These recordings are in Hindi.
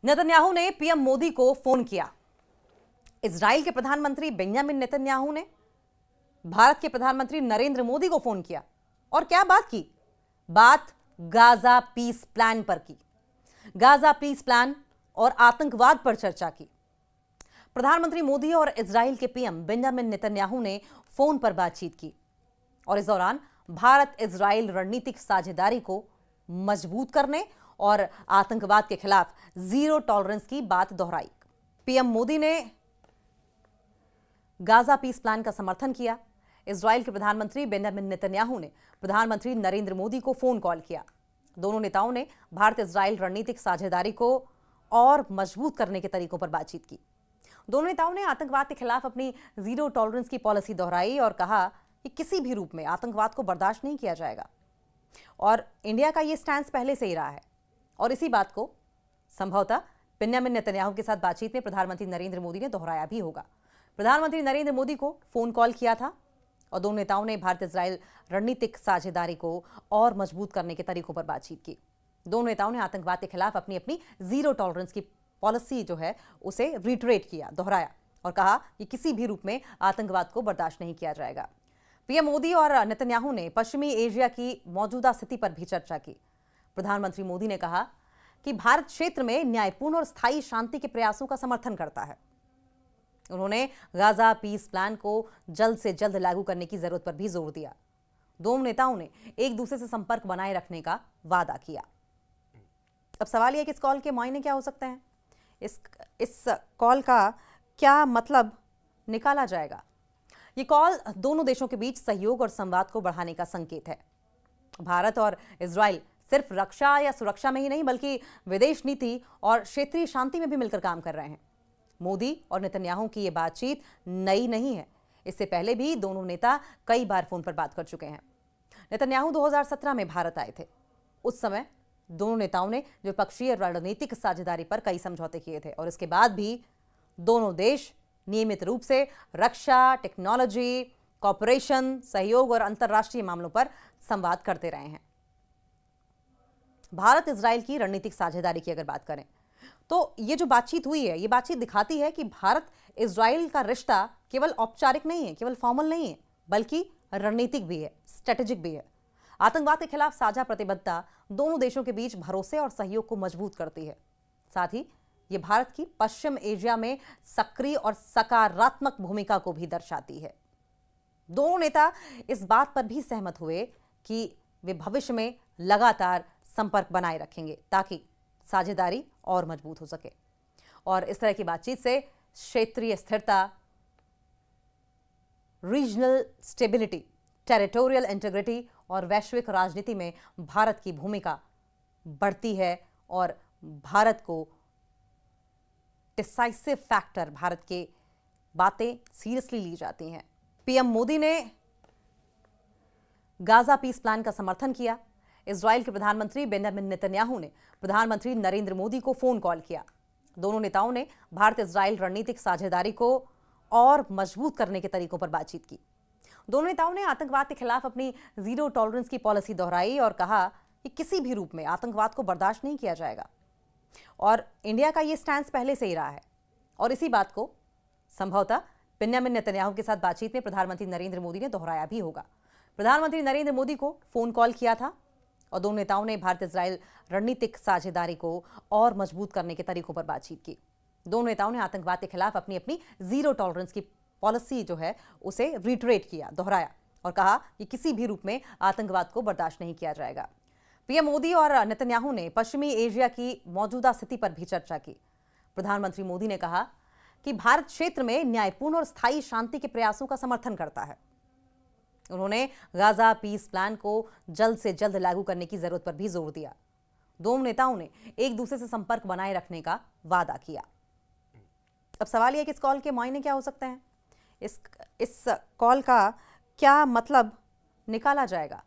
नेतन्याहू ने पीएम मोदी को फोन किया। इजराइल के प्रधानमंत्री बेंजामिन नेतन्याहू ने भारत के प्रधानमंत्री नरेंद्र मोदी को फोन किया और क्या बात की? बात गाजा पीस प्लान पर की। गाजा पीस प्लान और आतंकवाद पर चर्चा की। प्रधानमंत्री मोदी और इजराइल के पीएम बेंजामिन नेतन्याहू ने फोन पर बातचीत की और इस दौरान भारत इजराइल रणनीतिक साझेदारी को मजबूत करने और आतंकवाद के खिलाफ जीरो टॉलरेंस की बात दोहराई। पीएम मोदी ने गाजा पीस प्लान का समर्थन किया। इजराइल के प्रधानमंत्री बेंजामिन नेतन्याहू ने प्रधानमंत्री नरेंद्र मोदी को फोन कॉल किया। दोनों नेताओं ने भारत इजराइल रणनीतिक साझेदारी को और मजबूत करने के तरीकों पर बातचीत की। दोनों नेताओं ने आतंकवाद के खिलाफ अपनी जीरो टॉलरेंस की पॉलिसी दोहराई और कहा कि किसी भी रूप में आतंकवाद को बर्दाश्त नहीं किया जाएगा। और इंडिया का यह स्टैंड पहले से ही रहा है और इसी बात को संभवतः बेंजामिन नेतन्याहू के साथ बातचीत में प्रधानमंत्री नरेंद्र मोदी ने दोहराया भी होगा। प्रधानमंत्री नरेंद्र मोदी को फोन कॉल किया था और दोनों नेताओं ने भारत इजराइल रणनीतिक साझेदारी को और मजबूत करने के तरीकों पर बातचीत की। दोनों नेताओं ने आतंकवाद के खिलाफ अपनी अपनी जीरो टॉलरेंस की पॉलिसी जो है उसे रिटरेट किया, दोहराया और कहा कि किसी भी रूप में आतंकवाद को बर्दाश्त नहीं किया जाएगा। पीएम मोदी और नेतन्याहू ने पश्चिमी एशिया की मौजूदा स्थिति पर भी चर्चा की। प्रधानमंत्री मोदी ने कहा कि भारत क्षेत्र में न्यायपूर्ण और स्थायी शांति के प्रयासों का समर्थन करता है। उन्होंने गाजा पीस प्लान को जल्द से जल्द लागू करने की जरूरत पर भी जोर दिया। दोनों नेताओं ने एक दूसरे से संपर्क बनाए रखने का वादा किया। अब सवाल यह है कि इस कॉल के मायने क्या हो सकते हैं? इस कॉल का क्या मतलब निकाला जाएगा? ये कॉल दोनों देशों के बीच सहयोग और संवाद को बढ़ाने का संकेत है। भारत और इजराइल सिर्फ रक्षा या सुरक्षा में ही नहीं बल्कि विदेश नीति और क्षेत्रीय शांति में भी मिलकर काम कर रहे हैं। मोदी और नेतन्याहू की ये बातचीत नई नहीं है। इससे पहले भी दोनों नेता कई बार फोन पर बात कर चुके हैं। नेतन्याहू 2017 में भारत आए थे। उस समय दोनों नेताओं ने द्विपक्षीय रणनीतिक साझेदारी पर कई समझौते किए थे और इसके बाद भी दोनों देश नियमित रूप से रक्षा, टेक्नोलॉजी, कॉर्पोरेशन, सहयोग और अंतर्राष्ट्रीय मामलों पर संवाद करते रहे हैं। भारत इजराइल की रणनीतिक साझेदारी की अगर बात करें तो ये जो बातचीत हुई है, ये बातचीत दिखाती है कि भारत इजराइल का रिश्ता केवल औपचारिक नहीं है, केवल फॉर्मल नहीं है, बल्कि रणनीतिक भी है, स्ट्रेटेजिक भी है। आतंकवाद के खिलाफ साझा प्रतिबद्धता दोनों देशों के बीच भरोसे और सहयोग को मजबूत करती है। साथ ही ये भारत की पश्चिम एशिया में सक्रिय और सकारात्मक भूमिका को भी दर्शाती है। दोनों नेता इस बात पर भी सहमत हुए कि वे भविष्य में लगातार संपर्क बनाए रखेंगे ताकि साझेदारी और मजबूत हो सके। और इस तरह की बातचीत से क्षेत्रीय स्थिरता, रीजनल स्टेबिलिटी, टेरिटोरियल इंटीग्रिटी और वैश्विक राजनीति में भारत की भूमिका बढ़ती है और भारत को डिसाइसिव फैक्टर, भारत के बातें सीरियसली ली जाती हैं। पीएम मोदी ने गाजा पीस प्लान का समर्थन किया। इजराइल के प्रधानमंत्री बेंजामिन नेतन्याहू ने प्रधानमंत्री नरेंद्र मोदी को फोन कॉल किया। दोनों नेताओं ने भारत इजराइल रणनीतिक साझेदारी को और मजबूत करने के तरीकों पर बातचीत की। दोनों नेताओं ने आतंकवाद के खिलाफ अपनी जीरो टॉलरेंस की पॉलिसी दोहराई और कहा कि किसी भी रूप में आतंकवाद को बर्दाश्त नहीं किया जाएगा। और इंडिया का यह स्टैंड पहले से ही रहा है और इसी बात को संभवतः बेंजामिन नेतन्याहू के साथ बातचीत में प्रधानमंत्री नरेंद्र मोदी ने दोहराया भी होगा। प्रधानमंत्री नरेंद्र मोदी को फोन कॉल किया था और दोनों नेताओं ने भारत इजराइल रणनीतिक साझेदारी को और मजबूत करने के तरीकों पर बातचीत की। दोनों नेताओं ने आतंकवाद के खिलाफ अपनी अपनी जीरो टॉलरेंस की पॉलिसी जो है उसे रिटरेट किया, दोहराया और कहा कि किसी भी रूप में आतंकवाद को बर्दाश्त नहीं किया जाएगा। पीएम मोदी और नेतन्याहू ने पश्चिमी एशिया की मौजूदा स्थिति पर भी चर्चा की। प्रधानमंत्री मोदी ने कहा कि भारत क्षेत्र में न्यायपूर्ण और स्थायी शांति के प्रयासों का समर्थन करता है। उन्होंने गाजा पीस प्लान को जल्द से जल्द लागू करने की जरूरत पर भी जोर दिया। दोनों नेताओं ने एक दूसरे से संपर्क बनाए रखने का वादा किया। अब सवाल यह है कि इस कॉल के मायने क्या हो सकते हैं? इस कॉल का क्या मतलब निकाला जाएगा?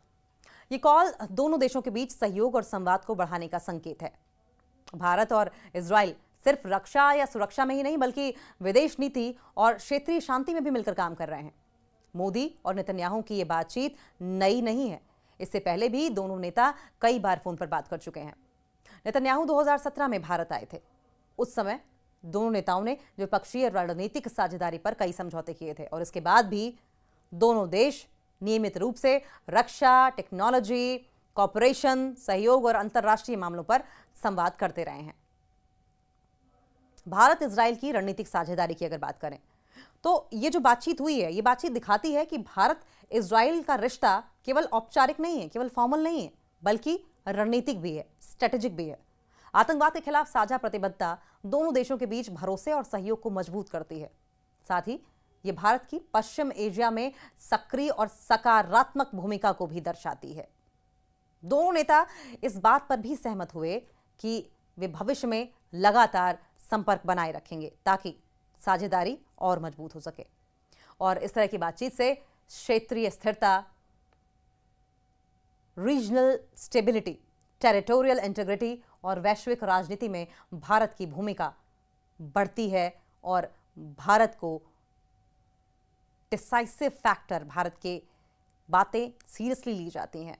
ये कॉल दोनों देशों के बीच सहयोग और संवाद को बढ़ाने का संकेत है। भारत और इजराइल सिर्फ रक्षा या सुरक्षा में ही नहीं बल्कि विदेश नीति और क्षेत्रीय शांति में भी मिलकर काम कर रहे हैं। मोदी और नेतन्याहू की ये बातचीत नई नहीं है। इससे पहले भी दोनों नेता कई बार फोन पर बात कर चुके हैं। नेतन्याहू 2017 में भारत आए थे। उस समय दोनों नेताओं ने द्विपक्षीय रणनीतिक साझेदारी पर कई समझौते किए थे और इसके बाद भी दोनों देश नियमित रूप से रक्षा, टेक्नोलॉजी, कॉपरेशन, सहयोग और अंतर्राष्ट्रीय मामलों पर संवाद करते रहे हैं। भारत इजराइल की रणनीतिक साझेदारी की अगर बात करें तो ये जो बातचीत हुई है, ये बातचीत दिखाती है कि भारत इजराइल का रिश्ता केवल औपचारिक नहीं है, केवल फॉर्मल नहीं है, बल्कि रणनीतिक भी है, स्ट्रेटेजिक भी है। आतंकवाद के खिलाफ साझा प्रतिबद्धता दोनों देशों के बीच भरोसे और सहयोग को मजबूत करती है। साथ ही ये भारत की पश्चिम एशिया में सक्रिय और सकारात्मक भूमिका को भी दर्शाती है। दोनों नेता इस बात पर भी सहमत हुए कि वे भविष्य में लगातार संपर्क बनाए रखेंगे ताकि साझेदारी और मजबूत हो सके। और इस तरह की बातचीत से क्षेत्रीय स्थिरता, रीजनल स्टेबिलिटी, टेरिटोरियल इंटीग्रिटी और वैश्विक राजनीति में भारत की भूमिका बढ़ती है और भारत को डिसाइसिव फैक्टर, भारत के बातें सीरियसली ली जाती हैं।